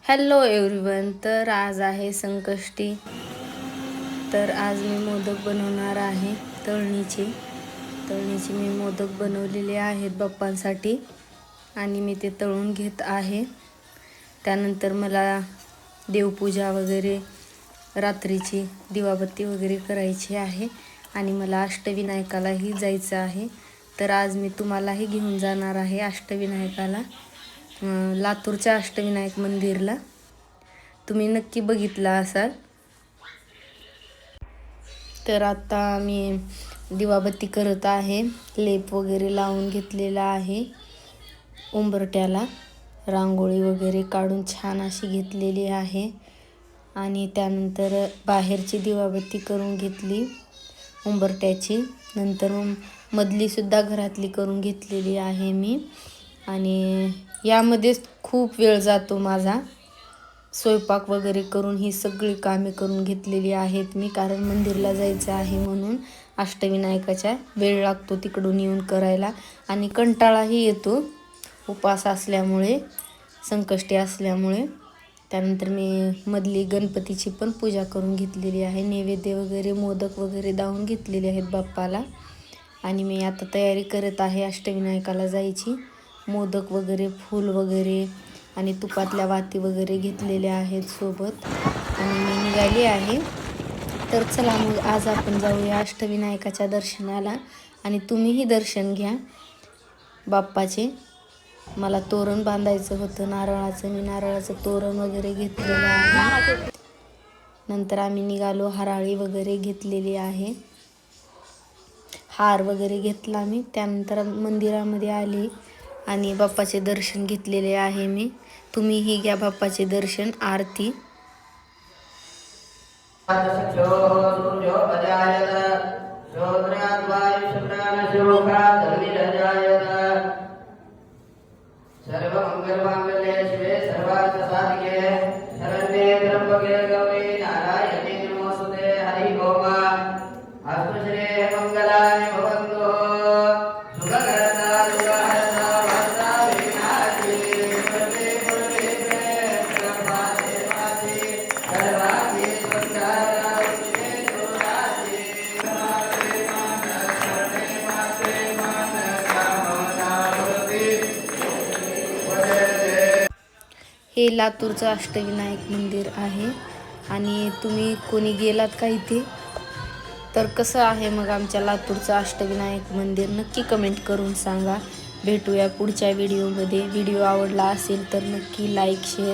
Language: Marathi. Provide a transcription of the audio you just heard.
Hello everyone. तर आज आहे संकष्टी. तर आज मी मोदक बनवणार आहे. तळणीचे मी मोदक बनवलेले आहेत बाप्पांसाठी आणि मी ते तळून घेत आहे. त्यानंतर मला देवपूजा वगैरे रात्रीची दिवाबत्ती वगैरे करायची आहे आणि मला अष्टविनायकालाही जायचं आहे. तर आज मी तुम्हालाही घेऊन जाणार आहे अष्टविनायकाला, लातूरच्या अष्टविनायक मंदिरला. तुम्ही नक्की बघितला असाल. तर आता मी दिवाबत्ती करत आहे. लेप वगैरे लावून घेतलेला आहे. उंबरट्याला रांगोळी वगैरे काढून छान अशी घेतलेली आहे आणि त्यानंतर बाहेरची दिवाबत्ती करून घेतली उंबरट्याची. नंतर मधली सुद्धा घरातली करून घेतलेली आहे मी. आणि यामध्येच खूप वेळ जातो माझा. स्वयंपाक वगैरे करून ही सगळी कामे करून घेतलेली आहेत मी, कारण मंदिरला जायचं आहे म्हणून. अष्टविनायकाच्या वेळ लागतो तिकडून येऊन करायला आणि कंटाळाही येतो उपास असल्यामुळे, संकष्टी असल्यामुळे. त्यानंतर मी मधली गणपतीची पण पूजा करून घेतलेली आहे. नैवेद्य वगैरे मोदक वगैरे दावून घेतलेले आहेत बाप्पाला आणि मी आता तयारी करत आहे अष्टविनायकाला जायची. मोदक वगैरे, फूल वगैरे आणि तुपातल्या वाती वगैरे घेतलेल्या आहेत सोबत आणि मी निघाली आहे. तर चला मग आज आपण जाऊया अष्टविनायकाच्या दर्शनाला आणि तुम्हीही दर्शन घ्या बाप्पाचे. मला तोरण बांधायचं होतं नारळाचं. मी नारळाचं तोरण वगैरे घेतलेलं आहे. नंतर आम्ही निघालो. हराळी वगैरे घेतलेली आहे, हार वगैरे घेतला मी. त्यानंतर मंदिरामध्ये आली आणि बाप्पाचे दर्शन घेतलेले आहे मी. तुम्हीही घ्या बाप्पाचे दर्शन, आरती. सर्वमंगलमांगल्ये शिवे सर्वार्थसाधिके शरण्ये त्र्यंबके गौरी नारायणी नमोस्तुते. हरि ओम. अस्तु श्री मंगलानि भवन्तु. सुखकरता सुखहरता भद्रा विघ्नाची सर्वे कुलदेवे सर्वादे वासी सर्वादि संसारा उच्चे सुरासी सर्वे मान सर्वे माते मान कामना भवति. हे लातूरचं अष्टविनायक मंदिर आहे आणि तुम्ही कोणी गेलात का इथे? तर कसं आहे मग आमच्या लातूरचं अष्टविनायक मंदिर, नक्की कमेंट करून सांगा. भेटूया पुढच्या व्हिडिओमध्ये. व्हिडिओ आवडला असेल तर नक्की लाईक, शेअर